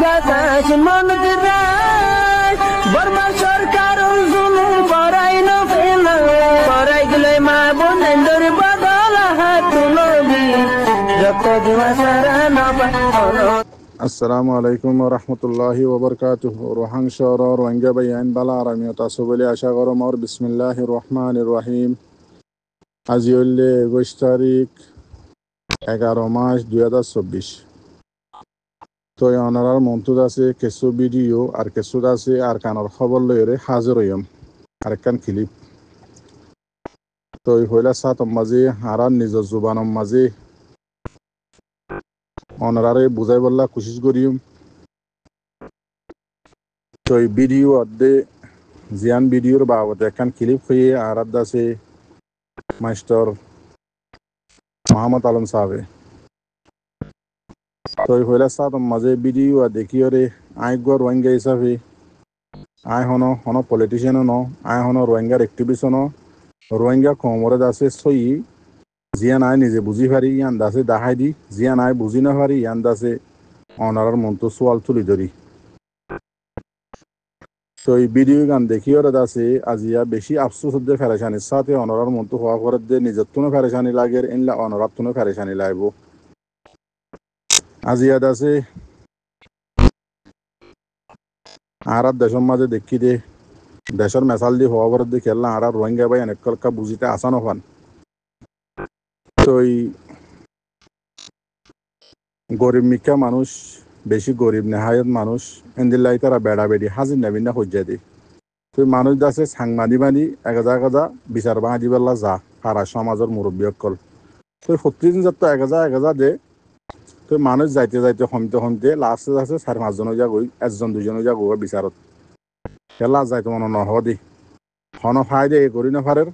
বাতাস মনজরায় বর্মা সরকার জুলুম করাই না ফেলা করাই গেলে মা বোনেদের বদল হাত তুলবি যত দিবা সারা না পানো। আসসালামু আলাইকুম ওয়া রাহমাতুল্লাহি ওয়া বারাকাতুহু। রোহাং শহর রোহিঙ্গা বাইন বালা আরামিয়ত আছো বলে আশা করম। আর বিসমিল্লাহির রহমানির রহিম। আজি হইলে 21 তারিখ 11 মাস 2024। তো অনারার মন্তুদ আছে কিছু ভিডিও আর কিছু আছে আর কানের খবর লইরে হাজির হইম আরেকখান ক্লিপ। তো হইলা সাতম মাঝে হারার নিজের জুবানম মাঝে অনারারে বুঝাই বললা কোশিশ করিম। তো এই ভিডিও অর্ধে জিয়ান ভিডিওর বাবদ একখান ক্লিপ হয়ে আর আছে মাস্টার মোহাম্মদ আলম সাহেবে। তো হইলা সাতম মাঝে ভিডিও দেখিওরে আই গো রোহিঙ্গা হিসাবে আই হন পলিটিশিয়ানও ন আই হন রোহিঙ্গার অ্যাক্টিভিস্টও ন রোহিঙ্গা কমরে আছে সই জিয়ান আই নিজে বুঝি পারি ইয়ান দাসে দাহাই দি জিয়ান আই বুঝি না পারি ইয়ান দাসে অনারার মন্ত সোয়াল তুলি ধরি। তো এই ভিডিও গান দেখিওরে দাসে আজিয়া বেশি আফসোস হতে ফেরেশানির সাথে অনারার মন্ত হওয়া করে দে নিজের তুনো ফেরেশানি লাগে ইনলা অনারার তুনো ফেরেশানি লাগবো। আজিয়া দাসে আর দেশের মাঝে দেখি দে দেশের মেসাল দিয়ে হওয়া করে দিয়ে খেললাম আর রোহিঙ্গা ভাই অনেক বুঝিতে আসানো হন। তো এই গরিব মিকা মানুষ বেশি গরিব নেহায়ত মানুষ এন্দিল্লাই তারা বেড়া বেড়ি হাজির নেবিন না হজ্জা দি। তো মানুষ দাসে সাংবাদিক বানি এগাজা বিচার বাঙা দিবেলা যা হারা সমাজের মুরব্বী অকল। তো প্রতিদিন যত এগাজা দে তো মানুষ যাইতে যাইতে হমতে লাস্টে আছে 4-5 জন যা গই 1-2 জন যা গো বিচারত খেলা যাইতে মনে নহ দি হন ফায়দে এ করি না ফারের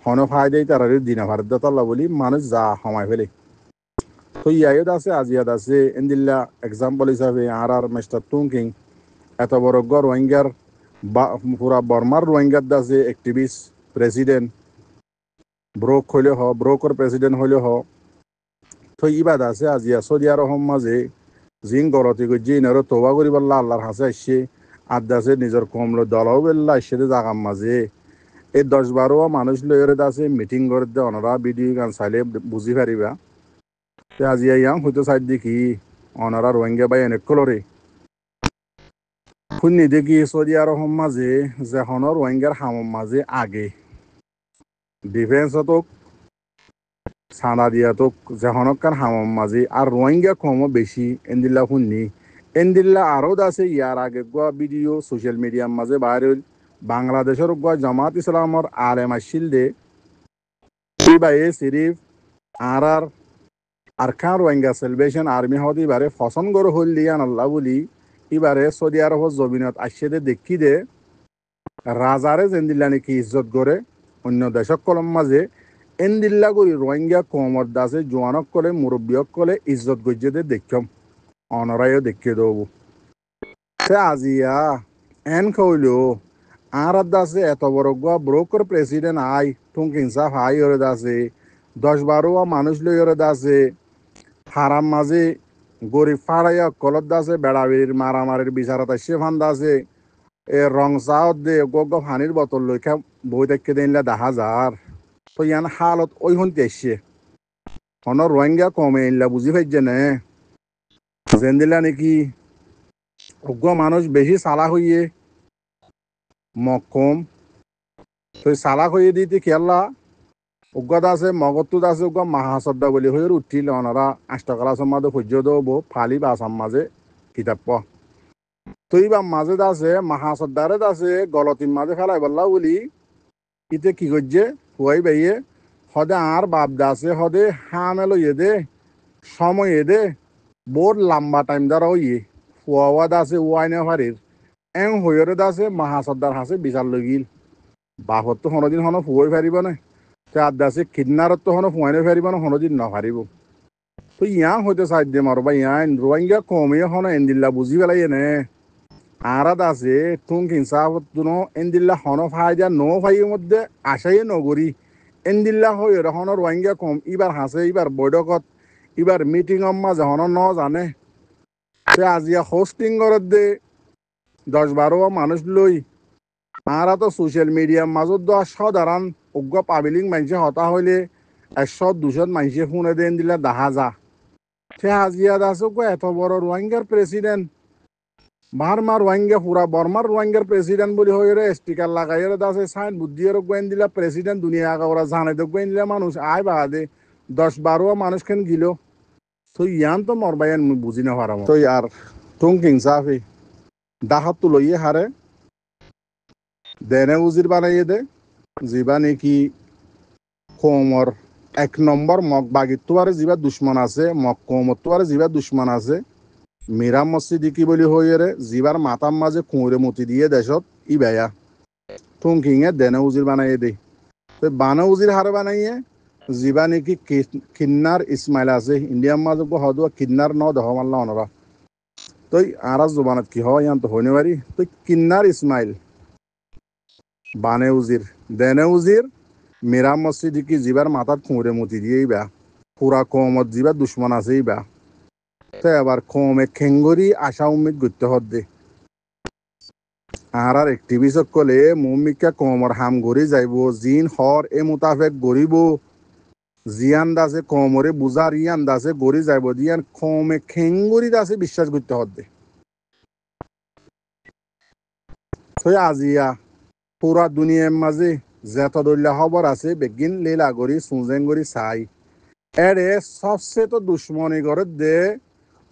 হন ফায়দে তারা দিনা ফারের দতল্লা বলি মানুষ যা সময় ফেলে। তো ইয়াদ আছে আজিয়াদ আছে এন্দিল্লা এক্সাম্পল হিসাবে আর মিস্টার টুংকিং এত বড় রোহিঙ্গার পুরা বর্মার রোহিঙ্গার দাসে অ্যাক্টিভিস্ট প্রেসিডেন্ট ব্রোকর প্রেসিডেন্ট হইলে হ। তো ইবাদ আছে আজিয়া সৌদি আরব মাঝে জিন গলতি গজি ইনারো তোবা করি বললা আল্লাহর হাসে আসছে আদাসে নিজের কমলো দলও বেল্লা আসছে জাগার মাঝে এই 10-12 মানুষ লইরে দাসে মিটিং করে দে অনরা ভিডিও গান চাইলে বুঝি পারিবা। আজিয়া ইয়াং হয়তো চাই দেখি অনারা রোহিঙ্গা বাই অনেক কলরে শুনি দেখি সৌদি আরব মাঝে যেখন রোহিঙ্গার হামর মাঝে আগে ডিফেন্সত সানা দিয়াতক যেখনকার হামর মাঝে আর রোহিঙ্গা কমও বেশি এন্দিল্লা শুনি এন্দিল্লা আরও আছে ইয়ার আগে গোয়া ভিডিও সোশ্যাল মিডিয়ার মাঝে বাইরে বাংলাদেশের গোয়া জামাত ইসলামর আলেম আসিল দে বাই সিরিফ আর আরকান রোহিঙ্গা সেলিব্রেশন আর্মি হতে এবারে ফসন গড় হল দিয়ান আল্লাহ বলি এবারে সৌদি আরব জমিনত আসছে দে দেখি দে রাজারে জেন্দিল্লা নাকি ইজ্জত করে অন্য দেশক কলম মাঝে এন্দিল্লা করি রোহিঙ্গা কমর দাসে জোয়ানক কলে মুরব্বীক কলে ইজ্জত গজ্জে দে দেখম অনরাইও দেখিয়ে দেবো। সে আজিয়া এন কইলো আর দাসে এত বড় গোয়া ব্রোকর প্রেসিডেন্ট আই টুংকিং সাফ হাই ওরে দাসে 10-12 মানুষ লই ওরে দাসে হারাম মাঝে গরিব ফাড়াইয়া কলত দাসে বেড়াবির মারামারির বিচারত আসছে ফান দাসে এ রং চাওত দে গগ পানির বোতল লইখা বই দেখে দিনলা 10,000। তো ইয়ান হালত ওই শুনতে আসছে হন রোহিঙ্গা কমে ইনলা বুঝি পাইছে নে জেন দিলা নাকি অজ্ঞ মানুষ বেশি চালাক হইয়ে মকম। তো চালাক হইয়ে দিতে খেলা উগ্গত আছে মগতুত আছে উগ্গ মাহাশ্রদ্ধা বলি হয়ে উঠিল অনারা 8 ক্লাসের মাঝে সহ্য দেবো ফালি বাসার মাঝে কিতাব প তো এইবার মাঝে আছে মাহাশ্রদ্ধারে আছে গলতির মাঝে ফেলাই বললা বলি ইতে কি করছে হুয়াই বাইয়ে হদে আর বাপ দাসে হদে হামেল ইয়ে দে সময় দে বহুত লম্বা টাইম দ্বারা ইয়ে হুয়া দাসে ওয়াইনে ফারির এং হইরে দাসে মাহাশ্রদ্ধার হাসে বিচার লগিল বাপত তো হনদিন হন হুয়াই ফারিব না আদাসে কিডনারত তো হন হুয়াইনে ফারিব না হনদিন নফারিব। তো ইয়াং হইতে চাই দে মারবা ইয়ান রোহিঙ্গা কমে হন এন্দিল্লা বুঝি পেলাই নে আরাদ আছে টুংকিং সাফত দুনো এন্দিল্লা হন ফাইদা নো ফাইয়ের মধ্যে আশাই নগরী এন্দিল্লা হই হন রোহিঙ্গা কম এবার হাসে এবার বৈঠকত এবার মিটিং মাঝে হন ন জানে সে আজিয়া হোস্টিং করত দে 10-12 মানুষ লই আরা তো সোশ্যাল মিডিয়ার মাজত দ সাধারণ অজ্ঞ পাবলিক মানুষে হতা হইলে 100-200 মানুষে শুনে দেন দিলে দেখা যা সে আজিয়া দাস এত বড় রোহিঙ্গার প্রেসিডেন্ট বার্মার রোহিঙ্গা পুরা বর্মার রোহিঙ্গার প্রেসিডেন্ট বলি হয়ে স্টিকার লাগাই দাসে সাইন বুদ্ধির গোয়েন দিলা প্রেসিডেন্ট দুনিয়া আগা ওরা জানে তো গোয়েন দিলা মানুষ আয় বাদে 10-12 মানুষ কেন গিল তো ইয়ান তো মরবাইন বুঝি না পারাম তো আর টুং কিংসাফি দাহাত তো লইয়ে হারে দেনে উজির বানাইয়ে দে জিবা নাকি কোমর 1 নম্বর মগ বাগিত আর জিবা দুশ্মন আছে মগ কোমর তো আর জিবা দুশ্মন আছে মিরাম মসজিদি কি বলি হইরে জিবার মাতার মাঝে কুঁড়ে মতি দিয়ে দেশত ই বেয়া টুংকিংয়ে দেনে উজির বানাইয়ে দে তো বানা উজির হারে বানাইয়ে জিবা নাকি কিন্নার ইসমাইল আছে ইন্ডিয়ার মাঝে হদুয়া কিন্নার ন দেহ মাল্লা অনরা তুই আরাজ জবানত কি হয় ইয়ান তো হইনে পারি তুই কিন্নার ইসমাইল বানে উজির দেনে উজির মিরাম মসজিদি কি জিবার মাথার কুঁড়ে মতি দিয়েই বা পুরা কমত জিবার দুশ্মন আছেই বা তো এবার কমে খেঙ্গরি আশা উম্মিদ করতে হদ্দে আর একটিভি সকলে মমিকা কমর হাম গড়ি যাইব জিন হর এ মোতাবেক গড়িব জিয়ান দাসে কমরে বুঝার ইয়ান দাসে গড়ি যাইব দিয়ান কমে খেঙ্গরি দাসে বিশ্বাস করতে হদ্দে তো আজিয়া পুরা দুনিয়ার মাঝে যেত দলীয় খবর আছে বেগিন লীলা গড়ি সুজেং গড়ি চাই এরে সবচেয়ে তো দুশ্মনী করে দে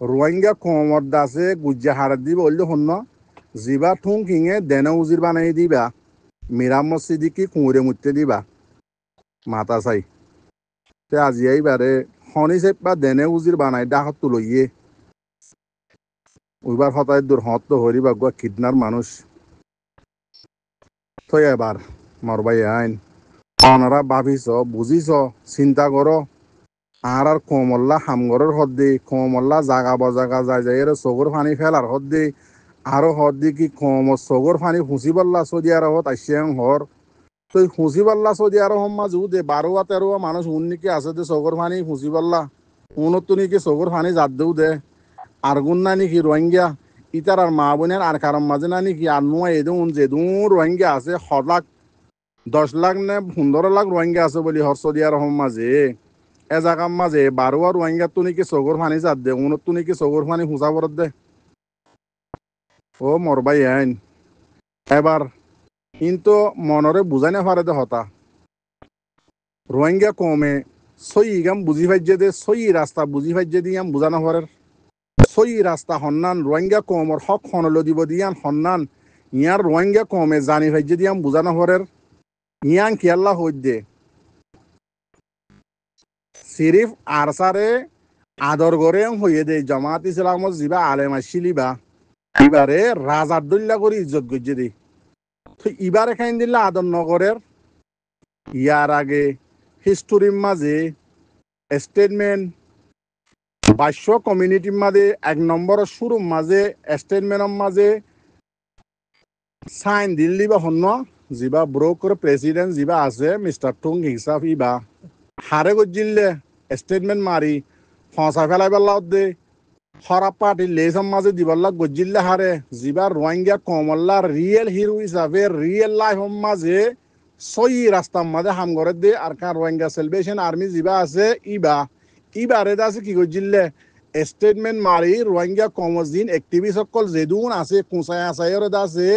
রোহিঙ্গা কমর দাসে গুজ্জা হারাত দিব বললে শূন্য জিবা ঠুং কিঙে দেনে উজির বানাই দিবা মিরাম মসজিদি কি কুঁড়ে মুতে দিবা মাতা চাই তে আজি এইবারে শনি চেপ বা দেনে উজির বানাই ডাকত তুলইয়ে ওইবার হতায় দূর হত তো হরি বাগুয়া কিডনার মানুষ তো এবার মরবাই আইন অনারা ভাবিছ বুঝিছ চিন্তা করো আর কমল্লা হামগরের হদ্দে কমল্লা জাগা বজাগা যায় যায় এর চকুর পানি ফেলার হদ্দে আরো হদ্দি কি কম চকুর পানি ফুঁচি পাল্লা সৌদি আরবত আসিয়াং হর তো ফুঁচি পাল্লা সৌদি আরব মাঝু দে 12-13 মানুষ উন্নিকে আছে দে চকুর পানি ফুঁচি পাল্লা উনতো নাকি চকুর পানি জাত দেও দে আর গুণ না নাকি রোহিঙ্গা ইতার আর মা বোনের আর কারণ মাঝে না নাকি আর নোয়া এদুন যেদুন রোহিঙ্গা আছে 10 লাখ নে 15 লাখ রোহিঙ্গা আছে বলি হর সৌদি আরব মাঝে এ জায়গার মাঝে 12 রোহিঙ্গা তো নাকি চকুর পানি জাত দে উনত নাকি চকুর পানি ফুঁচা পড়ত দে ও মরবাই আইন এবার কিন্তু মনরে বুঝাই না পারে দে হতা রোহিঙ্গা কমে সই গাম বুঝি পাইছে দে সই রাস্তা বুঝি পাইছে দিয়াম বুঝানো পারে সই রাস্তা সন্ধান রোহিঙ্গা কমর হক খনল দিব দিয়ান সন্ধান ইয়ার রোহিঙ্গা কমে জানি পাইছে দিয়াম বুঝানো পারে ইয়াং কেয়াল্লা হই দে সিরিফ আরসারে আদর করে হইয়ে দে জামাত ইসলামত জিবা আলেম আসিলিবা এবারে রাজার দল্লা করে ইজ্জত গজ্জে দে তো এবারে খাইন দিলে আদর নগরের ইয়ার আগে হিস্টোরির মাঝে স্টেটমেন্ট 22 কমিউনিটির মাঝে 1 নম্বর শুরুর মাঝে স্টেটমেন্টের মাঝে সাইন দিল্লি বা হন্য জিবা ব্রোকর প্রেসিডেন্ট জিবা আছে মিস্টার টুং হিসাব ইবা হারে গজ্জিলে স্টেটমেন্ট মারি ফসা ফেলাই পেলা দে খরাব পার্টি লেসম মাঝে দিবল্লা গজ্জিলে হারে জিবা রোহিঙ্গা কমল্লা রিয়েল হিরো হিসাবে রিয়েল লাইফ মাঝে সই রাস্তার মাঝে হাম করে দে আর কার রোহিঙ্গা সেলিব্রেশন আর্মি জিবা আছে ইবারে আছে কি গজ্জিলে স্টেটমেন্ট মারি রোহিঙ্গা কমজিন এক্টিভিস্ট সকল যেদুন আছে কুঁচাই আছাইয়ের আছে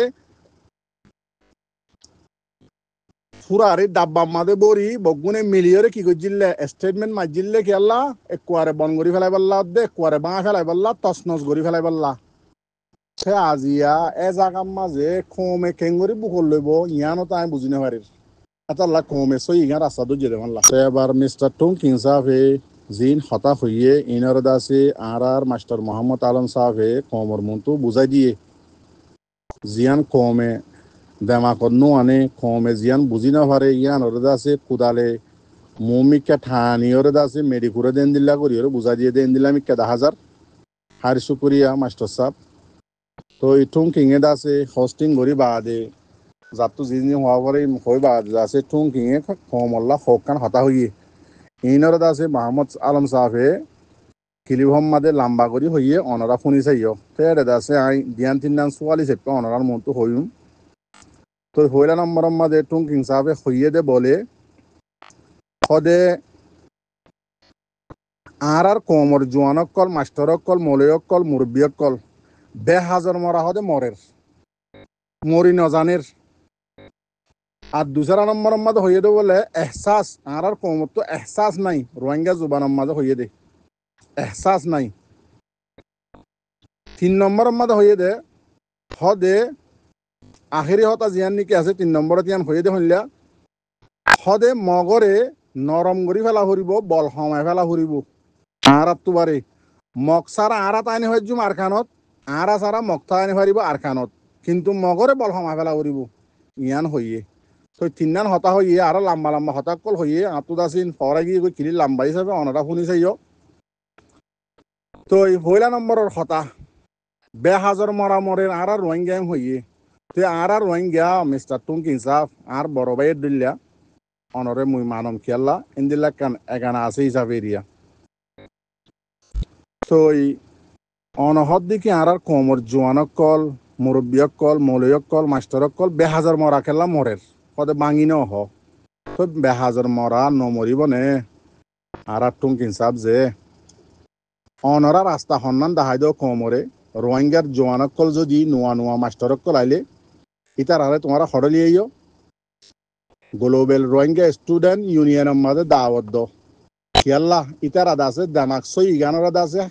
ফুরারে ডাব্বা মাদে বরি বগুনে মিলিয়রে কি গজ্জিলে স্টেটমেন্ট মাজিলে কি আল্লাহ একবারে বন গরি ফেলাই পাল্লা দে একবারে বাঁ ফেলাই পাল্লা তছনছ গরি ফেলাই পাল্লা সে আজিয়া এ জাগার মাঝে খমে খেঙ্গরি বুকল লইব ইয়ানো তাই বুঝি না পারির এটা লা খমে সই ইগা রাস্তা দু যেতে মানলা এবার মিস্টার টুং কিং সাহেবে জিন হতা হইয়ে ইনার দাসে আর মাস্টার মোহাম্মদ আলম সাহেবে কমর মন্তু বুঝাই দিয়ে জিয়ান কমে দেমাকত নো আনে কমে জিয়ান বুঝি না পারে ইয়ান ওর দাসে কুদালে মমিকা ঠানি ওর দাসে মেডিকুরে দেন দিল্লা করি ওর বুঝাই দিয়ে দেন দিলাম ইকা 10,000 হার শুক্রিয়া মাস্টার সাহেব তো ইটুং কিঙে দাসে হোস্টিং করি বাদে যাতো জিনি হওয়া পরে হই বাদ দাসে টুং কিঙে কমল্লা হকান হতা হইয়ে ইনর দাসে মোহাম্মদ আলম সাহেবে কিলিভম মাদে লাম্বা করি হইয়ে অনরা ফুনি চাইও ফেরে দাসে আই দিয়ান তিনান সোয়ালি সেপ্পে অনরার মন্তু হইম তো হইলা নম্বর মাদে টুং কিংসাবে হইয়ে দে বলে হদে আর কমর জোয়ানকল মাস্টরকল মলয়কল মুরব্বিয়কল বে হাজার মরা হদে মরের মরি নজানের আর দুসরা নম্বর মাঝে হইয়ে দে বলে এহসাস আর কমর তো এহসাস নাই রোহিঙ্গা জুবানের মাঝে হইয়ে দে এহসাস নাই 3 নম্বর মাঝে হইয়ে দে হদে আখেরি হতা জিয়ান নিকে আছে 3 নম্বরে তিয়ান হইয়ে দে হইলা হদে মগরে নরম গরি ফেলা ফুরিব বল হমায় ফেলা ফুরিব আরাত তুবারে মগ সারা আরাত আইনি হয়ে জুম আরখানত আরা সারা মগতা আইনি ফারিব আরখানত কিন্তু মগরে বল হমায় ফেলা ফুরিব ইয়ান হইয়ে তো 3 হতা হইয়ে আর লম্বা লম্বা হতা কল হইয়ে আতুদাসিন ফরা গিয়ে কিলি লম্বা হিসাবে অনরা শুনি চাইও তো হইলা নম্বরের হতা বে হাজার মরা মরের আর রোহিঙ্গা হইয়ে তে আর রোহিঙ্গা মিস্টার টুংকিং সাফ আর বড় ভাইয়ের দিল্লা অনরে মুই মানম খেলা ইন্দিল্লা কান এগানা আছে হিসাবে এরিয়া তো অনহদ দিকে আর কমর জোয়ানক কল মুরব্বিয়ক কল মৌলয়ক কল মাস্টারক কল বে হাজার মরা খেলা মরের কদে বাঙি ন হ তো বে হাজার মরা নমরিব নে আর টুংকিং সাফ যে অনরা রাস্তা সন্ধান দেখাই দেও কমরে রোহিঙ্গার জোয়ানক কল যদি নোয়া নোয়া মাস্টারক কল আইলে ইতার আরে তোমারা হরলিয়েও গ্লোবাল রোহিঙ্গা স্টুডেন্ট ইউনিয়নের মাঝে দাওয়াত দ খেয়াল্লা ইতার আদা আছে দামাকসই ইগানোর আদা আছে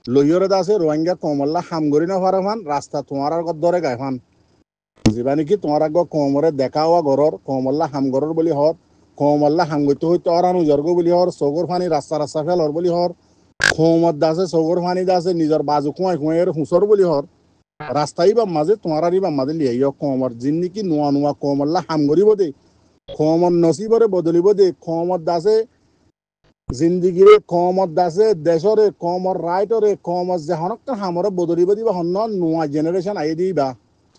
লইয়র আদা আছে রোহিঙ্গা কমল্লা হামগরি না ফারে ফান রাস্তা তোমার আর দরে গায় ফান যিবা নাকি তোমার আগ কমরে দেখা হওয়া ঘরর কমল্লা হামগরর বলি হর কমল্লা হামগইতে হইতে অরানু জর্গ বলি হর চৌগর ফানি রাস্তা রাস্তা ফেলর বলি হর খমত দাসে চৌগর ফানি দাসে নিজের বাজু খুঁয়াই খুঁয়াইয়ের হুঁচর বলি হর রাস্তাই বা মাঝে তোমার আর বা মাঝে লিয়াইও কমর যিন নাকি নোয়া নোয়া কমল্লা হামগরিব দে কমর নসিবরে বদলিব দে কমর দাসে জিন্দিগিরে কমর দাসে দেশরে কমর রাইটরে কমর যে হনক হামরে বদলিব দিবা হন্ন নোয়া জেনারেশন আই দিবা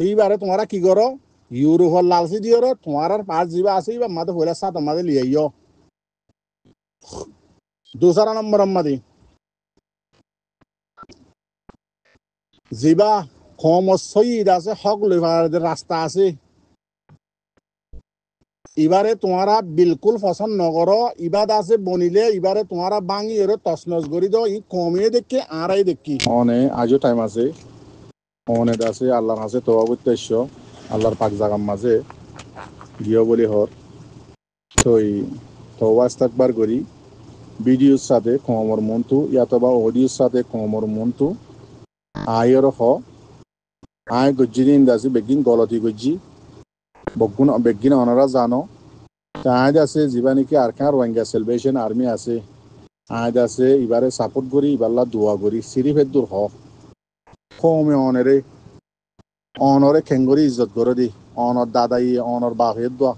সেইবারে তোমারা কি করো ইউরোপর লালসি দিও তোমার আর পাঁচ যা আছে বা মাঝে হইলে সাত মাঝে লিয়াইও দুসরা নম্বর মাদি যিবা কমর সইদ আছে হক লইবার রাস্তা আছে এবারে তোমারা বিলকুল পছন্দ নগর ইবাদ আছে বনিলে এবারে তোমারা বাঙি এর তসনস করি দাও ই কমিয়ে দেখি আড়াই দেখি অনে আজও টাইম আছে অনেক আছে আল্লাহর কাছে তোবা উদ্দেশ্য আল্লাহর পাক জাগার মাঝে গিয়ে বলি হর তো তোবা ইস্তাকবার করি ভিডিওর সাথে কমর মন্তু ইয়াতবা অডিওর সাথে কমর মন্তু আয়ের হ আয় গজ্জিদিন দাসি বেগিন গলতি গজ্জি বগুন বেগিন অনারা জানো আজ আছে যিবা নাকি আরকান রোহিঙ্গা সেলভেশন আর্মি আছে আজ আছে এবারে সাপোর্ট করি ইবাল্লা দোয়া করি সিরিফের দূর হক কমে অনরে খেঙ্গরি ইজ্জত করে দি অনর দাদাই অনর বাপের দোয়া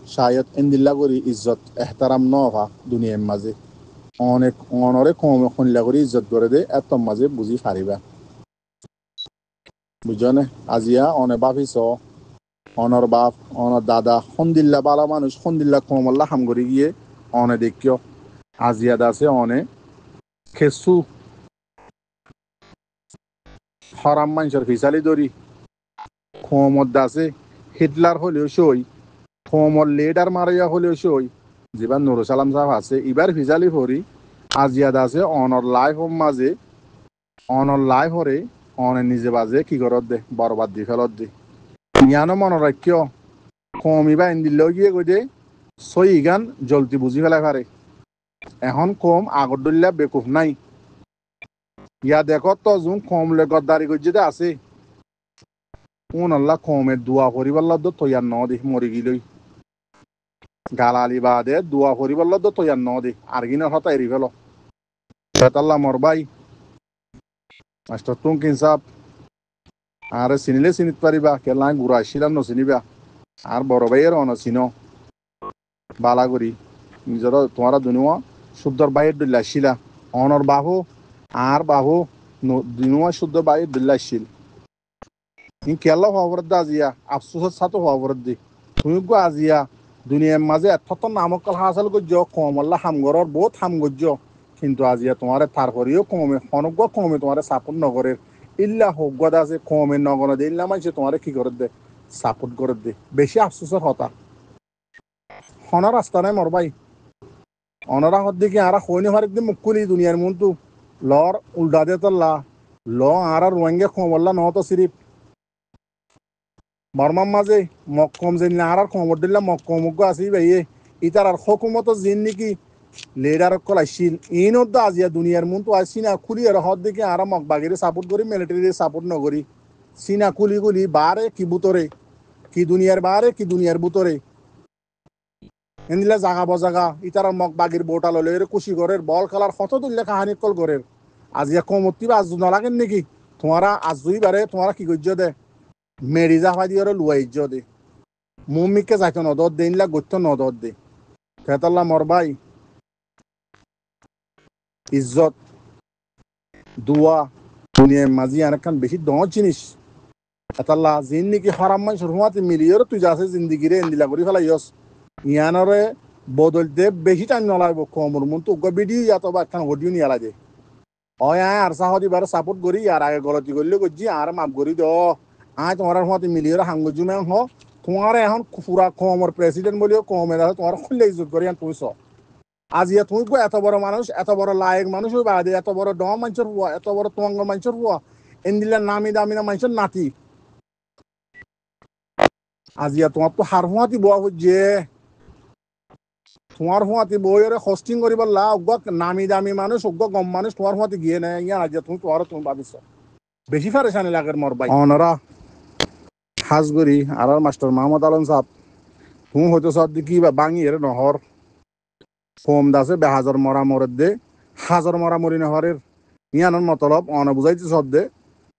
শায়দ এন্দিল্লা করি ইজ্জত এহতারাম ন হা দুনিয়ার মাঝে অনেক অনরে কমে খনিলা করে ইজ্জত করে দে এত মাঝে বুঝি পারিবা বুঝনে আজিয়া অনে বাপিস অনর বাপ অনর দাদা সন্দিল্লা বালা মানুষ সন্দিল্লা কমল্লা হামগরি গিয়ে অনে দেখিও আজিয়া দাসে অনে খেসু হরাম মানুষের ফিসালি দরি খমর দাসে হিটলার হলেও সই খমর লিডার মারিয়া হলেও সই যেবার নুরু সালাম সাহেব আছে এবার ফিসালি ভরি আজিয়া দাসে অনর লাইফ মাঝে অনর লাইফ হরে অনে নিজে বাজে কি করত দে বরবাদ দি ফেলত দে ইয়ানো মনে রাখিও কমিবা ইন্দিল্লেও গিয়ে গই দে সই গান জলদি বুঝি ফেলাই পারে এখন কম আগর দলিয়া বেকুফ নাই ইয়া দেখো তো যোন কম লে গদ্দারি গজ্জিতে আছে উন আল্লাহ কমের দোয়া করিবার তো তৈয়ার ন দে মরি গিলই গালালি বাদে দোয়া করিবার তো তৈয়ার ন দে আর গিনার হতা এরি ফেল বেতাল্লা মরবাই মাস্টার টুংকিং সাপ আরে চিনিলে চিনিত পারিবা কেলা গুড়া আসছিলাম নচিনিবা আর বড় ভাইয়ের অনচিন বালা করি নিজের তোমার দুনুয়া শুদ্ধর বাইর দিল্লা আসছিলা অনর বাহু আর বাহু দুনুয়া শুদ্ধ বাইর দিল্লা আসছিল কেলা হওয়ার দা আজিয়া আফসোসের সাথে হওয়ার দি তুমি গো আজিয়া দুনিয়ার মাঝে এত নামক হাসল গজ্জ কমল্লা হামগরর বহুত হাম গজ্জ কিন্তু আজিয়া তোমার তারপরেও কমে হনজ্ঞ কমে তোমার সাপোর্ট নগরের ইল্লা হজ্ঞতা আছে কমে নগর দে ইল্লা মানুষ তোমার কি করে দে সাপোর্ট করে দে বেশি আফসোসের হতা হন রাস্তা নাই মর ভাই অনরা হদ্দিকে আরা হইনি হারিক দি মুকুলি দুনিয়ার মন্তু লর উল্টা দে তল্লা ল আর রোহিঙ্গা কমল্লা নহতো সিরিপ বর্মার মাঝে মক্কম যে আর কমর দিল্লা মক্কমজ্ঞ আসি ভাইয়ে ইতার আর হকুমত জিন নাকি লিডার কলাইছিল ইনত আজিয়া দুনিয়ার মন তো আসি না খুলি আর হদ দিকে আর মক বাগিরে সাপোর্ট করি মিলিটারি সাপোর্ট নগরি সিনা কুলি কুলি বারে কি বুতরে কি দুনিয়ার বারে কি দুনিয়ার বুতরে এনদিলা জাগা বজাগা ইতার মক বাগির বোটা ললে খুশি করে বল খেলার কত দুল্লে কাহানি কল করে আজিয়া কমতি বা আজ নালাগেন নাকি তোমারা আজই বারে তোমারা কি গজ্য দে মেরি জাফা দিয়ে লুয়াই দে মুমিকে যাইতো নদত দে ইনলা গত্য নদত দে ফেতাল্লা মর ভাই ইজ্জত দুয়া দুনিয়ার মাঝি আরেকখান বেশি দশ জিনিস এতাল্লা জিন নাকি হারাম মানুষ রুমাতে মিলিয়র তুই যাচ্ছে জিন্দিগিরে এন্দিলা করি ফেলাইস ইয়ানরে বদলতে বেশি টাইম নলাইব কমর মন তো ভিডিও ইয়াত বা একখান অডিও নিয়ে লাগে অয় আয় আর সাহদি বারে সাপোর্ট করি আর আগে গলতি করলে করছি আর মাপ করি দ আয় তোমার রুমাতে মিলিয়র হাঙ্গজুমে হ তোমার এখন পুরা কমর প্রেসিডেন্ট বলিও কমে দেখো তোমার খুললে ইজ্জত করি তুই চ আজিয়া তুই এত বড় মানুষ এত বড় লায়ক মানুষ হই বাদে এত বড় ড মানুষের হুয়া এত বড় তোয়াঙ্গ মানুষের হুয়া এন্দিলা নামি দামি না মানুষের নাতি আজিয়া তোমার তো হার হুয়াতি বয়া হচ্ছে তোমার হুয়াতি বইরে হোস্টিং করিবার লা অজ্ঞ নামি দামি মানুষ অজ্ঞ গম মানুষ তোমার হুয়াতি গিয়ে নেয় ইয়া আজিয়া তুমি ভাবিস বেশি ফারেশানি লাগের মর ভাই অনরা হাজগরি আর মাস্টার মোহাম্মদ আলম সাহেব তুমি হয়তো সব দিকি বা বাঙি এর নহর কম দাসে বেহাজর মরা মরের দে হাজর মরা মরি নহরের ইয়ানোর মতলব অন বুঝাইতে সব দে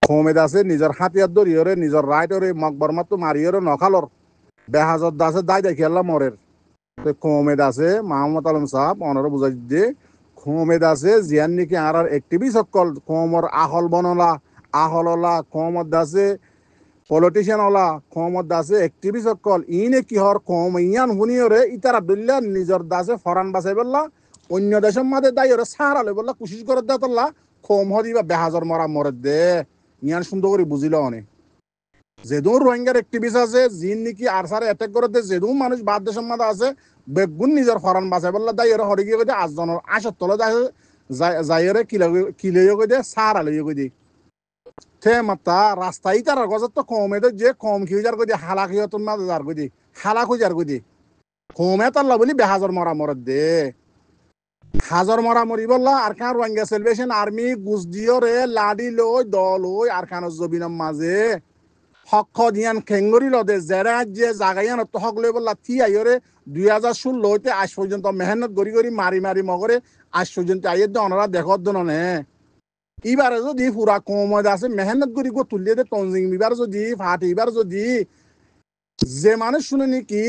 কমে দাসে নিজের হাতিয়ার দরিয়রে নিজের রাইটরে মকবর মাত্র মারিয়রে নখালর বেহাজর দাসে দায় দেখি আল্লাহ মরের কমে দাসে মোহাম্মদ আলম সাহেব অনর বুঝাই দে কমে দাসে জিয়ান নাকি আর একটিভিস্ট সকল কমর আহল বনলা আহললা কমর দাসে পলিটিশিয়ান ওলা কমত দাসে একটিভিস্ট সকল ইনে কি হর কম ইয়ান শুনিয়রে ইতার আব্দুল্লাহ নিজের দাসে ফরান বাসাই বললা অন্য দেশের মাঝে দায়রে সারালে বললা কুশিস করে দে তোল্লা কম হদি বা বেহাজর মরা মরে দে ইয়ান সুন্দর করে বুঝিল অনেক যেদু রোহিঙ্গার একটিভিস্ট আছে জিন নাকি আর সারে অ্যাটাক করে দে যেদু মানুষ বাদ দেশের মাঝে আছে বেগুন নিজের ফরান বাসাই বললা দায়রে হরে গিয়ে দে আজজনের আশর তলে যাইরে কিলে গই দে সারালে গই দে থে মাত্তা রাস্তায় তার গজত তো কমে তো যে কম কি যার কই হালাক হিয়ত না যার কই হালাক হই যার কই কমে তাল্লা বলি বেহাজর মরা মরদ দে হাজর মরা মরি বললা আর খান রোহিঙ্গা সেলিব্রেশন আর্মি গুজ দিও রে লাডি লই দল ওই আর খান জবিনম মাঝে হক দিয়ান খেঙ্গরি লদে জেরা যে জাগাইয়ান তো হক লই বললা থি আইরে 2016 হইতে আজ পর্যন্ত মেহনত গরি গরি মারি মারি মগরে আজ পর্যন্ত আইয়ে দ অনরা দেখত দননে এবারে যদি পুরা কমত আছে মেহনত করি গো তুলিয়ে দে তঞ্জিং এবার যদি ফাটি এবার যদি যে মানুষ শুনে নাকি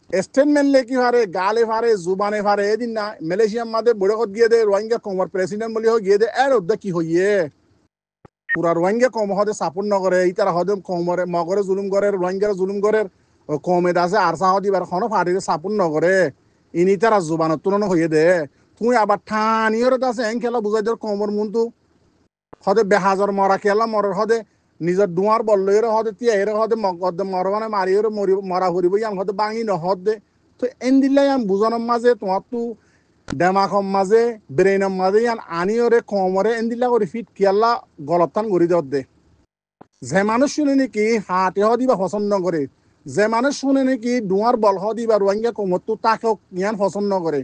স্টেটমেন্ট লেখি পারে গালে পারে জুবানে পারে এদিন না মালয়েশিয়ার মাঝে বড়কত গিয়ে দে রোহিঙ্গা কমর প্রেসিডেন্ট বলি গিয়ে দে এর অধ্যা কি হইয়ে পুরা রোহিঙ্গা কম হদে সাপোর্ট নকরে ইতারা হদে কমরে মগরে জুলুম করে রোহিঙ্গার জুলুম করে কমে আছে আর সাহ দিবার কোনো ফাটিতে সাপোর্ট নকরে ইনি তারা জুবানত তুলনা হইয়ে দে তুই আবার ঠানিয়র আছে এং খেলা বুঝাই দে কমর মনটো হদে বেহাজর মরা খেলা মরার হদে নিজের ডুয়ার বললে হদে তিয়াইরে হদে মগদে মরবানে মারিয়ে মরা হরিব ইয়ান হদে বাঙি নহদে তো এন দিলে ইয়ান বুঝানোর মাঝে তোমার তো ডেমাকম মাঝে ব্রেনের মাঝে ইয়ান আনিয়রে কমরে এন দিলা করে ফিট কিয়াল্লা গলতান গড়ি দেওয়ার দে যে মানুষ শুনে নাকি হাতে হদিবা পছন্দ করে যে মানুষ শুনে নাকি ডুয়ার বল হদিবা রোহিঙ্গা কমর তো তাকে ইয়ান পছন্দ করে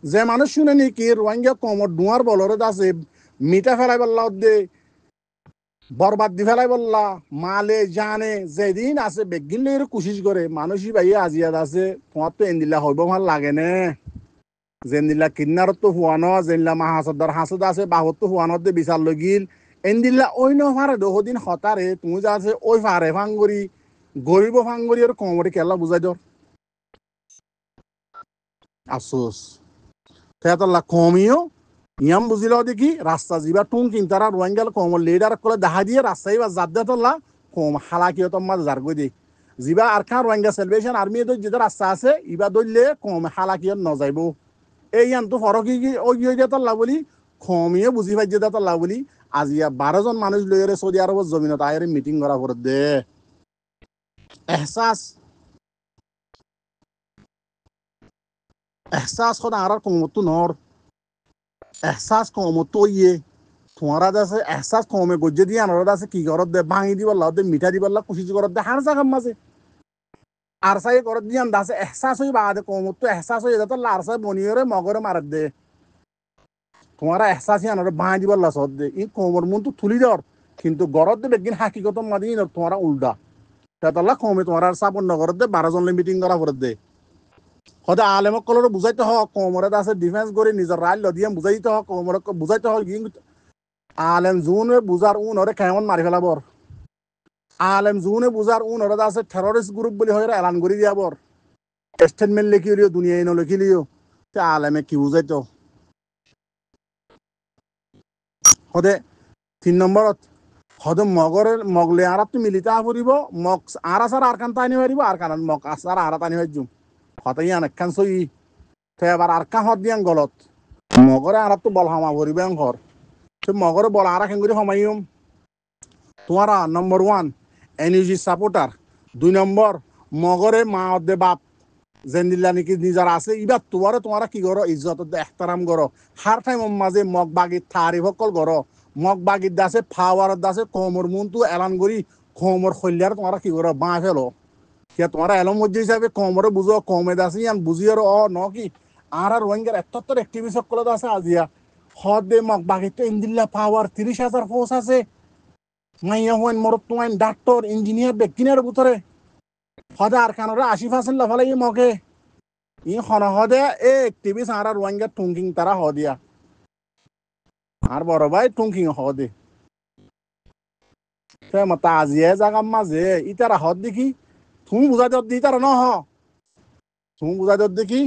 যে মানুষ শুনে নাকি রোহিঙ্গা কমর ডুয়ার বলরে আছে মিঠা ফেলাই বললা দে বরবাদ দি ফেলাই বললা মালে জানে যেদিন আছে বেগিন লেগে কোশিশ করে মানুষই ভাই আজিয়াদ আছে তোমার তো এন্দিল্লা হইব ভাল লাগে নে যেন্দিল্লা কিন্নারত তো হুয়ানো যেন্দিল্লা মাহাসদার হাসদ আছে বাহত তো হুয়ানত দে বিচার লগিল এন্দিল্লা ওই নফারে দহদিন হতারে তুমি যা আছে ওই ফারে ফাঙ্গরি গরিব ফাঙ্গরি আর কমরে কেলা বুঝাই দর আফসোস তেতল্লা কমিও ইয়াম বুঝিল দেখি রাস্তা যাবা টুং কিনতারা রোহিঙ্গাল কমর লিডার কলে দেখা দিয়ে রাস্তায় বা জাত দে তোলা কম হালাকিয়ত মাঝে যার গই দি যাবা আর খান রোহিঙ্গা সেলিব্রেশন আর্মি যেটা রাস্তা আছে ইবা দইলে কম হালাকিয়ত নজাইব এই ইয়ান তো ফরকি ওই গিয়ে তোলা বলি কমিয়ে বুঝি পাইছে তাল্লা বলি আজিয়া 12 জন মানুষ লইরে সৌদি আরবের জমিনত আয়ের মিটিং করা করে দে এহসাস এহসাস খোদা আর কমতো নর এহসাস কমতো ইয়ে তোমারা আছে এহসাস কমে গজ্জে দিয়ে আনারা আছে কি করত দে ভাঙি দিব লাভ দে মিঠা দিব লাভ খুশি করত দে হার জায়গার মাঝে আর সাই করত দিয়ে আছে এহসাস হই বাদে কমতো এহসাস হই যাতে আর সাই বনিয়রে মগরে মারত দে তোমারা এহসাসই আনারা ভাঙি দিব লাভ সদ দে ই কমর মন তো তুলি দর কিন্তু গরত দে বেগিন হাকিকত মাদি তোমারা উল্টা তাতলা কমে তোমার আর সাপন নগরত দে 12 জন মিটিং করা করে দে হয়তো আলেমক কলর বুঝাইতে হোক কমরে আছে ডিফেন্স করে নিজের রায় লদিয়ে বুঝাইতে হোক কমরে বুঝাইতে হোক আলেম জুনে বুঝার ওরে কেমন মারি ফেলাবর আলেম জুনে বুঝার ওরে আছে টেররিস্ট গ্রুপ বলে হয়ে এলান করে দিয়াবর স্টেটমেন্ট লিখি লিও দুনিয়ায় লিখি লিও আলেমে কি বুঝাইতো হদে 3 নম্বরত হদে মগরের মগলে আর তুমি মিলিতা ফুরিব মগ আর আসার আর কান টানি মারিব আর কারণ মগ আসার আর টানি হইজুম হতে ইয়ান একখান সই তে আবার আর কা হদ দিয়ান গলত মগরে আর তো বল হামা ভরিবে ঘর সে মগরে বল আর কেন করে হমাইম তোমারা নম্বর 1 এনইউজি সাপোর্টার 2 নম্বর মগরে মা দে বাপ জেন্দিল্লা নাকি নিজার আছে ইবা তোমারা কি করো ইজ্জত এহতারাম করো হার টাইম মাঝে মগ বাগিত তারিফ কল করো মগ বাগিত দাসে ফাওয়ার দাসে কোমর মুনতু এলান করি কোমর খল্যার তোমারা কি করো বাঁ ফেলো কে তোমারা এলম মধ্যে হিসাবে কোমরে বুঝো কমে দাসে ইয়ান বুঝিয়ে ন কি আর রোহিঙ্গার এত্তর অ্যাক্টিভিস্ট সকল আছে আজিয়া হদ দে মগ বাগিত ইন্দিল্লা পাওয়ার 30,000 ফোর্স আছে মাইয়া হইন মরত তোমাইন ডাক্তার ইঞ্জিনিয়ার ব্যক্তিনের ভিতরে হদে আর কানরে 80% লাফালে ই মগে ই হন হদে এ অ্যাক্টিভিস্ট আর রোহিঙ্গা টুঙ্কিং তারা হদিয়া আর বড় ভাই টুঙ্কিং হদে সে মতা আজিয়ে জাগাম মাঝে ইতারা হদ দেখি তুমি বুঝাই দত দি তারা ন হ তুমি বুঝাই দত দেখি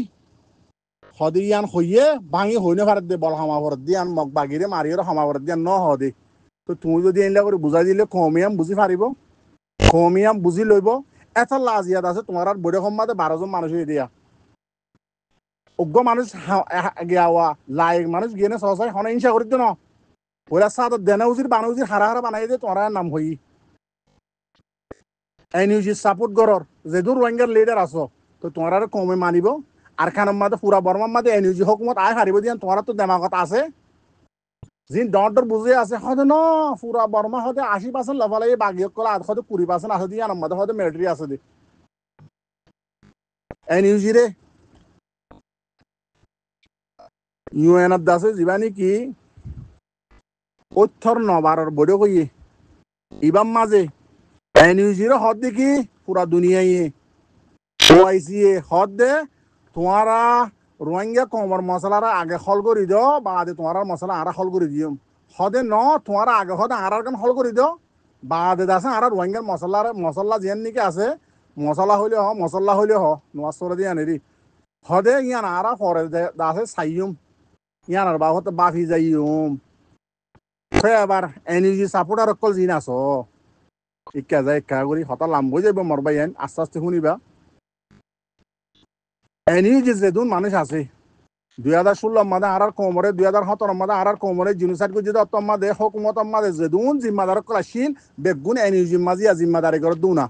হদি ইয়ান হইয়ে ভাঙি হইনে ভারত দে বল হামা ভরত দিয়ান মগ বাগিরে মারিয়ে হামা ভরত দিয়ান ন হদে তো তুমি যদি এনলা করে বুঝাই দিলে কমিয়াম বুঝি পারিব কমিয়াম বুঝি লইব এটা লাজিয়াত আছে তোমার আর বড় সম্মাদে 12 জন মানুষ হয়ে দিয়া অজ্ঞ মানুষ গিয়াওয়া লাইক মানুষ গিয়ে না সহসাই হনে হিংসা করি তো ন ওরা সাদা দেনা উজির বানা উজির হারা হারা বানাই দিয়ে তোমার নাম হই এনইউজি সাপোর্ট গরর যে দূর রোহিঙ্গার লিডার আছো তো তোমার আর কমে মানিব আর খানের মাঝে পুরা বর্মার মাঝে এনইউজি হকুমত আয় হারিব দিয়ান তোমার তো দেমাগত আছে যিন ডর বুঝে আছে হয়তো ন পুরা বর্মা হয়তো 80% লাফালে বাগিয়ে কলা হয়তো 20% আছে দিয়ে আমাদের হয়তো মিলিটারি আছে দি এনইউজি রে ইউএন দাসে জীবানি কি অথর নবারর বড় কইয়ে ইবাম মাঝে এনইউজি রে হদ দেখি পুরা দুনিয়ায় ওআইসি হদ দে তোমারা রোহিঙ্গা কমর মশলার আগে হল করে দিও বাদে তোমার মশলা আর হল করে দিও হদে ন তোমার আগে হদে আর গান হল করে দিও বাদে দাসে আর রোহিঙ্গার মশলা যেন নাকি আছে মশলা হইলে হ নোয়াজ করে দিয়ে আনি হদে ইয়ান আর পরে দাসে চাইম ইয়ান আর বাহতে বাফি যাইম সে এবার এনইউজি সাপোর্টার অকল জিন আছ ইকা যায় ইকা করি হতা লাম্বই যাইব মরবাই আইন আস্তে আস্তে শুনিবা এনইউজি যেদুন মানুষ আছে 2016 মাদে আর কোমরে 2017 মাদে আর কোমরে জিনোসাইড করে যদি অতম্মাদে হকুমত অম্মাদে যেদুন জিম্মাদার কলাশিল বেগুন এনইউজি মাঝি জিম্মাদারি করে দুনা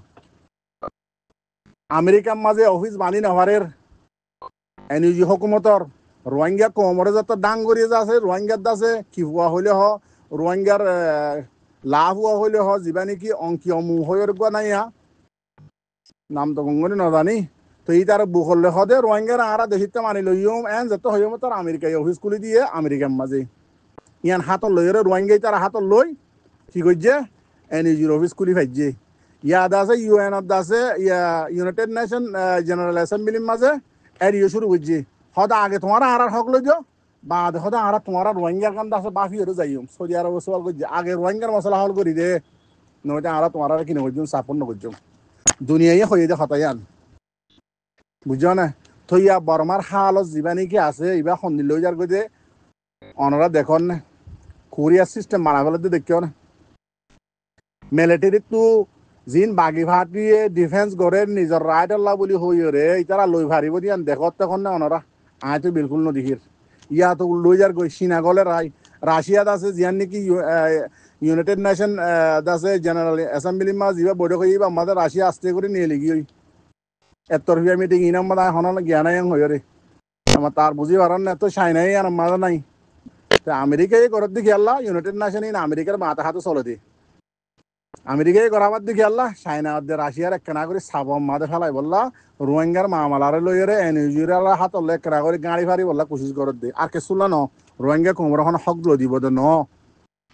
আমেরিকার মাঝে অফিস বানি নেওয়ারের এনইউজি হকুমতর রোহিঙ্গা কোমরে যত ডাঙ্গরি আছে রোহিঙ্গার দাসে কি হওয়া হইলে হ রোহিঙ্গার লাভ হওয়া হইলে হ যিবা নাকি অঙ্কীয় মু হয়ে গা নাইয়া নাম তো গঙ্গনি নাজানি তো এই তার বুকলে হদে রোহিঙ্গার আরা দেখিতে মানি লইম এন যত হইম তার আমেরিকায় অফিস খুলি দিয়ে আমেরিকার মাঝে ইয়ান হাতত লই রোহিঙ্গাই তার হাতত লই কি করছে এনইউজির অফিস খুলি ফাইছে ইয়াদ আছে ইউএন আছে ইউনাইটেড নেশন জেনারেল অ্যাসেম্বলির মাঝে এরিও শুরু করছে হদা আগে তোমার আর হক লই যাও বাদ হদা আর তোমার রোহিঙ্গার কান আছে বাফি হয়ে যাইম সৌদি আরব সওয়াল করছে আগে রোহিঙ্গার মশলা হল করি দে নইতে আর তোমার কিনে করছুম সাপোর্ট নকরছুম দুনিয়ায় হয়ে দে হতায়ান বুঝছো না তো ইয়া বর্মার হালত যিবা নাকি আছে ইবা সন্দিল লৈ যার গজে অনরা দেখুন না কোরিয়ার সিস্টেম মারা ফেলে দেখিও না মিলিটারিত তো যিন বাগি ভাটিয়ে ডিফেন্স করে নিজের রাইট আল্লাহ বলি হই রে ইতারা লই ভারিব দিয়ান দেখত তখন না অনরা আয় তো বিলকুল নদিহির ইয়া তো লৈ যার গই সিনাগলে রাশিয়াত আছে জিয়ান নাকি ইউনাইটেড নেশন আছে জেনারেল অ্যাসেম্বলি মা জিবা বৈঠক হইবা আমাদের রাশিয়া আস্তে করে নিয়ে লিগি ওই এতরফিয়া মিটিং ইনাম মাদা হন জ্ঞানাই হইরে আমার তার বুঝি পারেন না তো চাইনাই আর মাদা নাই আমেরিকায় করার দিকে আল্লাহ ইউনাইটেড নেশন ইন আমেরিকার মাথা হাতে চলে দি আমেরিকায় করাবার দিকে আল্লাহ চাইনা রাশিয়ার একখানা করে সাবম মাদে ফেলাই বললা রোহিঙ্গার মামালারে লইরে এনজিওর হাত একখানা করে গাড়ি ফাড়ি বললা কোশিশ করার দি আর কে শুনলা ন রোহিঙ্গা কোমর এখন হক লো দিব ন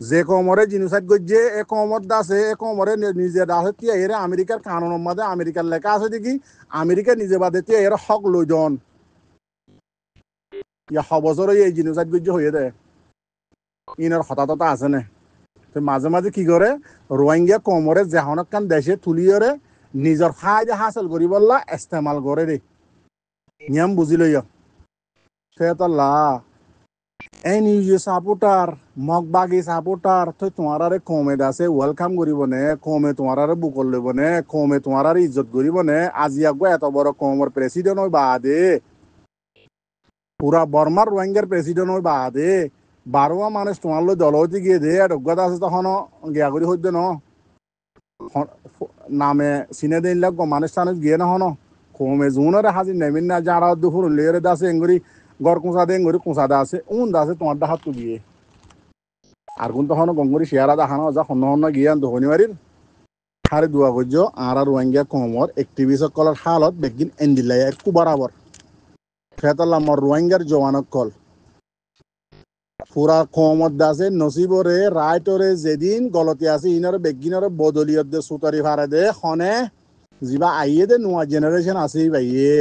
যে কমরে জিনিসাইড গজ্জে এ কমর দাসে এ কমরে নিজে দাসে তিয়া এর আমেরিকার কানুনের মধ্যে আমেরিকার লেখা আছে দেখি আমেরিকা নিজে বাদে তিয়া এর হক লই জন ইয়া বছরে এই জিনিসাইড গজ্জে হয়ে দেয় ইনার হতাহত আছে না তো মাঝে মাঝে কি করে রোহিঙ্গা কমরে যেহনকান দেশে তুলিয়রে নিজের ফায়দা হাসিল করি বললা ইস্তেমাল করে রে নিয়ম বুঝি লইয়া সেতল্লা এনইউ সাপোর্টার মগবাগি সাপোর্টার তো তোমার কমে দাসে ওয়েলকাম করিব নে কমে তোমার বুকল লইব নে কমে তোমার ইজ্জত করিব নে আজি আগো এত বড় কমর প্রেসিডেন্ট হই বাদে পুরা বর্মার রোহিঙ্গার প্রেসিডেন্ট হই বাদে বারোয়া মানুষ তোমার লো দলতে গিয়ে দে আর অজ্ঞতা আছে তখন গিয়া করি হইতে ন নামে চিনে দিন লাগ মানুষ টানুষ গিয়ে না হন কমে জুনরে হাজির নেমিন না যারা দুপুর লেরে দাসে এঙ্গুরি গড় কুঁচা দে এঙ্গুরি কুঁচা দা আছে উন দাসে তোমার দা হাত গিয়ে আর কোন তখন গঙ্গুরি শেয়ারা দেখানো যা হন্য হন্য গিয়ে আন দোহনি বাড়ির হারে দোয়া করছ আর রোহিঙ্গা কমর একটিভিস্ট কলার হালত বেগিন এন্ডিলাই একটু বরাবর খেতাল্লাম রোহিঙ্গার জওয়ানক কল পুরা কমত দাসে নসিবরে রাইটরে যেদিন গলতি আছে ইনার বেগিনার বদলিয়ত দে সুতারি ফারে দে খনে যিবা আইয়ে দে নোয়া জেনারেশন আছে ভাইয়ে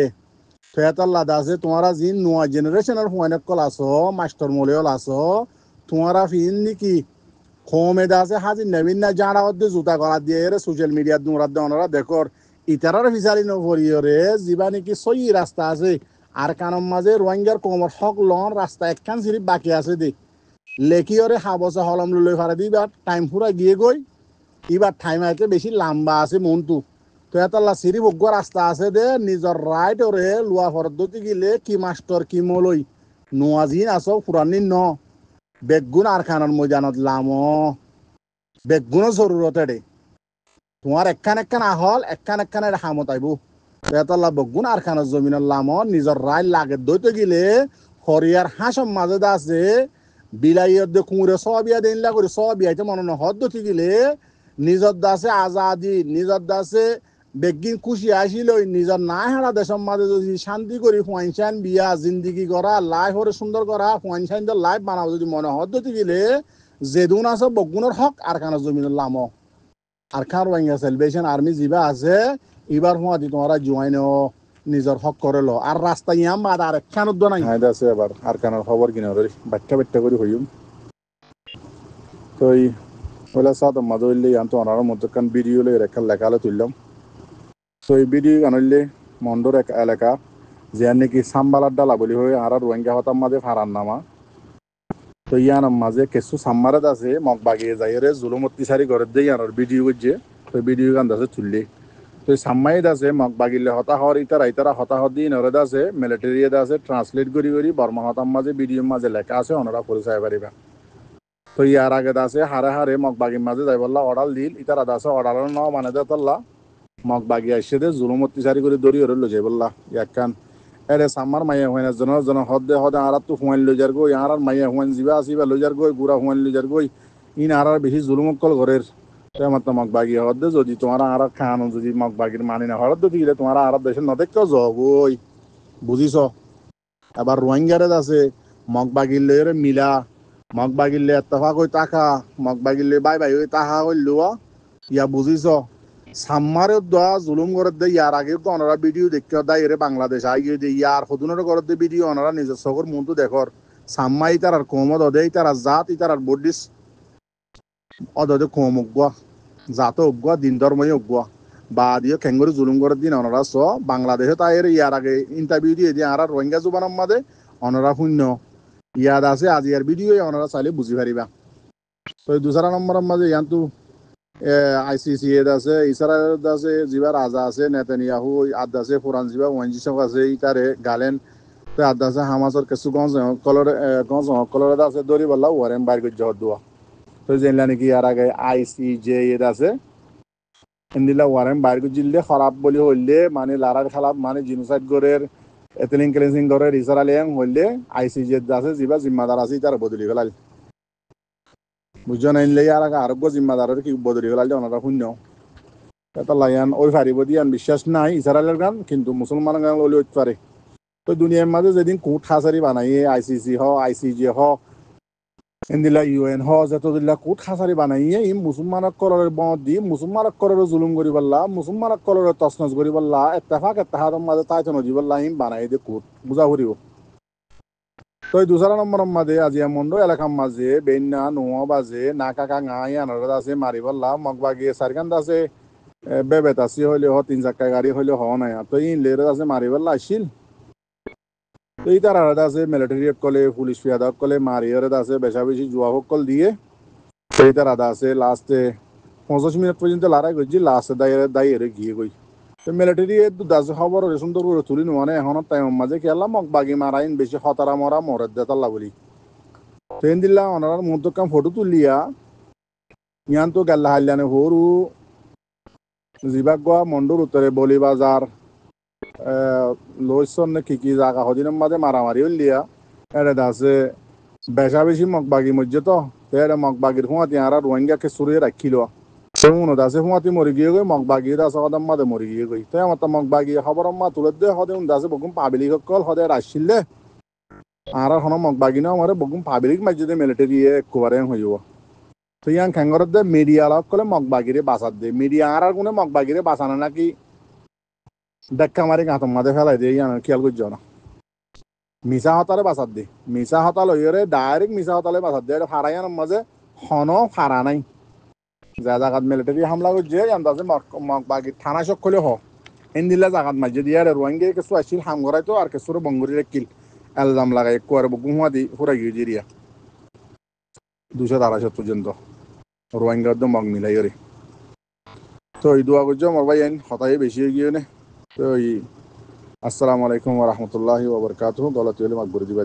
ফেতাল্লা দাসে তোমারা জিন নোয়া জেনারেশনের ফোয়ানক কল আছো মাস্টার মলেল আছো তোমারা ফিন নাকি কমে দাসে হাজির নবীন না যারা অর্ধে জুতা করা দিয়ে রে সোশ্যাল মিডিয়া দুরাত দে ওনারা দেখর ইতারার ফিসারি নভরিয়রে যিবা নাকি সই রাস্তা আছে আর কানম মাঝে রোহিঙ্গার কোমর হক লন রাস্তা একখান সিরিপ বাকি আছে দে লেখিওরে হাবসে হলম লই ফারে দি বা টাইম পুরা গিয়ে গই এবার টাইম আইতে বেশি লম্বা আছে মনটু তো এতলা সিরিপ অজ্ঞ রাস্তা আছে দে নিজর রাইট ওরে লুয়া ফরদতি গিলে কি মাস্টার কি মলই নোয়াজিন আছো পুরানি ন বেগুন আর খানার ময়দানত লাম বেগুনও জরুরতে দে তোমার একখান আহল একখান হামত আইব বেতলা বগুন আর খানের জমিনের লাম নিজের রায় লাগে দইতে গিলে হরিয়ার হাঁসম মাঝে আছে বিলাইয়ের দে কুঁড়ে সবিয়া দিন লাগরে সবিয়াইতে মনে ন হদ দতি গিলে নিজের দাসে আজাদি নিজের দাসে বেগিন খুশি আসিল নিজের না হারা দেশের মাঝে যদি শান্তি করি ফুয়াইনসাইন বিয়া জিন্দিগি করা লাইফ হরে সুন্দর করা ফুয়াইনসাইন লাইফ বানাবো যদি মনে হদ দতি গিলে যেদুন আছে বগুনের হক আর খানের জমিনের লাম আর খান রোহিঙ্গা সেলিব্রেশন আর্মি যিবা আছে এবার হুঁয়াদি তোমরা জুয়াইন নিজের হক করে লো আর রাস্তা ইয়াম বাদ আর একখান উদ্দ নাই হায়দা আছে এবার আর কানার খবর কিনা ধরি বাচ্চা করে হইম তো এই ওলা সাত মাঝে হইলে ইয়ান তো ওনার মধ্যে কান ভিডিও লই রেখা লেখালে তুললাম তো এই ভিডিও আনলে মন্ডর এক এলাকা যে নাকি সাম্বালার ডালা বলি হয়ে আর রোহিঙ্গা হতাম মাঝে ফারান নামা তো ইয়ান মাঝে কিছু সাম্মারাত আছে মগ বাগিয়ে যাই রে জুলুমতি সারি ঘরের দিয়ে ইয়ানোর ভিডিও করছে তো ভিডিও গান আছে তুললে তো সাম্মাই আছে মগ বাগিলে হতাহর ইতারা হতাহর দিয়ে নরে আছে মিলিটারি আছে ট্রান্সলেট করি বর্মা হতাম মাঝে ভিডিওর মাঝে লেখা আছে ওনারা পরিচয় পারিবা তো ইয়ার আগে আছে হারে মগ বাগির মাঝে যাই বললা অর্ডার দিল ইতারা আছে অর্ডার ন মানে দেতল্লা মগ বাগি আসছে দে জুলুমতি সারি করে দড়ি হরে লই যাই বললা ইয়াকান এরে সাম্মার মাইয়া হুয়েন জন হদে আর তো হুয়ান লই যার গই আর মাইয়া হুয়ান জিবা আসিবা লই যার গই গুড়া হুয়ান লই যার গই ইন আর বেশি জুলুমকল ঘরের তেমন মগ বাগি হদে যদি তোমার আর খান যদি মগ বাগির মানি না হরদ দিলে তোমার আর দেশে নদেক্কেও জগই বুঝিছ এবার রোহিঙ্গারে আছে মগ বাগিলে মিলা মগ বাগিলে এতফা কই টাকা মগ বাগিলে বাই ওই টাকা কইল ইয়া বুঝিছ সাম্মারে দোয়া জুলুম করে দে ইয়ার আগে তো ওনারা ভিডিও দেখতে দেয় এরে বাংলাদেশ আগে দিয়ে ইয়ার সদুনের করে দে ভিডিও ওনারা নিজের চোখের মনটো দেখর সাম্মা ইতার আর কমত অদে ইতার আর জাত ইতার আর বডিস অদে কম উগুয়া জাত উগুয়া দিন ধর্মই উগুয়া বা দিয়ে খেঙ্গুরি জুলুম করে দিন ওনারা চ বাংলাদেশে তাই এর ইয়ার আগে ইন্টারভিউ দিয়ে দিয়ে আর রোহিঙ্গা জুবানের মাঝে ওনারা শূন্য ইয়াদ আছে আজি আর ভিডিও ওনারা চাইলে বুঝি পারিবা তো দুসরা নম্বরের মাঝে ইয়ানতো আইসিসি আছে ইসরায়েল আছে যিবা রাজা আছে নেতানিয়াহু আদ আছে ফোরান যিবা ওয়ানজিসক আছে ইতারে গালেন তো আদা আছে হামাসর কিছু গঞ্জ আছে দড়ি বললা ওয়ারেন বাইর করে জহর দোয়া তো জেনলা নাকি আর আগে ICJ এর আছে ইন্দিলা ওয়ারেন বাইর করে জিললে খারাপ বলি হইলে মানে লারার খারাপ মানে জিনোসাইড গরের এথিলিং ক্লিনজিং গরের ইসরায়েলিয়ান হইলে ICJ আছে জিবা জিম্মাদার আছে তার বদলি গেলাল বুঝছো না ইনলে আর আগে আরোগ্য জিম্মাদারের কি বদলি গেলাল ওনারা শূন্য এটা লাগান ওই ফারিব দিয়ান বিশ্বাস নাই ইসরায়েলের গান কিন্তু মুসলমান গান ললি হইতে পারে তো দুনিয়ার মাঝে যেদিন কোর্ট হাসারি বানাইয়ে ICC হ ICJ হ ইন্দিলা UN হ যতদিল্লা কোর্ট হাসারি বানাইয়ে ই মুসলমানক কলরের বঁদ দি মুসলমানক কলরের জুলুম করি পাল্লা মুসলমানক কলরের তসনস করি পাল্লা এত্তেফাকের মাঝে তাই তো নজি পাল্লা ইম বানাই দে কোর্ট বুঝা করিব তো এই দুসরা নম্বরের মাঝে আজিয়া মন্ড এলাকার মাঝে বেন্না নোয়া বাজে না কাকা গাই আনারদ আছে মারি পাল্লা মগবাগিয়ে সারকান্দ আছে বেবেত আছে হইলে হ 3 চাক্কা গাড়ি হইলে হ নাই তো ইন লের আছে মারি পাল্লা আসিল তো এই তার আলাদা আছে মিলিটারি কলে পুলিশ ফিয়াদক কলে মারিয়ার আছে বেশা বেশি জুয়া কল দিয়ে সেই তার আদা আছে লাস্টে 50 মিনিট পর্যন্ত লড়াই করছি লাস্টে দাইয়ের গিয়ে গই তো মিলিটারি দাসে খবর সুন্দর করে তুলি মানে এখন টাইম মাঝে খেলাম বাগি মারাইন বেশি হতারা মরা মরের দেতাল্লা বলি ট্রেন দিল্লা ওনার মুহূর্ত কাম ফটো তুলিয়া ইয়ান তো গেল্লা হাইলানে হরু জিবাগুয়া মন্ডুর উত্তরে বলি বাজার লইসন কি কি জায়গা হদিনের মাঝে মারামারি হইলিয়া এটা আছে বেশা বেশি মগবাগি মধ্যে তো এটা মগবাগির হুঁয়াতি আর রোহিঙ্গাকে সুরিয়ে রাখিল মনে দাসে হুঁয়াতি মরি গিয়ে গই মগবাগি দাস কদম মাঝে মরি গিয়ে গই তাই আমার তো মগবাগি খবর মা তুলে দে হদে দাসে বগুম পাবলিক কল হদে আসছিলে আর এখন মগবাগি না আমার বগুম পাবলিক মাঝে মিলিটারি একবারে হইব তো ইয়ান খেঙ্গর দে মিডিয়া লক কলে মগবাগিরে বাঁচাত দে মিডিয়া আর কোনো মগবাগিরে বাঁচানো নাকি দেখা মারি গাঁতর মাঝে ফেলাই দিয়ে ইয়ান খেয়াল করছ না মিছা হতালে বাঁচাত দে মিছা হতা লইরে ডাইরেক্ট মিছা হতালে বাঁচাত দে ফারাইয়ানোর মাঝে হন ফারা নাই যা জায়গাত মিলিটারি হামলা করছে আন্দাজে মগবাগি থানা সকলে হ এন্দিলা জায়গাত মাঝে দিয়ে রোহিঙ্গা কিছু আসছিল হাম করাই তো আর কিছু বঙ্গুরি রাখিল এলজাম লাগাই কুয়ার বকুম হুয়া দি ফুরাই গিয়ে জিরিয়া 200-250 পর্যন্ত রোহিঙ্গার তো মগ মিলাই রে তো এই দোয়া করছো মোর ভাই আইন হতাই বেশি হয়ে গিয়ে নে তো এই আসসালামু আলাইকুম ওয়া রাহমাতুল্লাহি ওয়া বারাকাতুহু গলাতি হলে মাগবুরি দিবা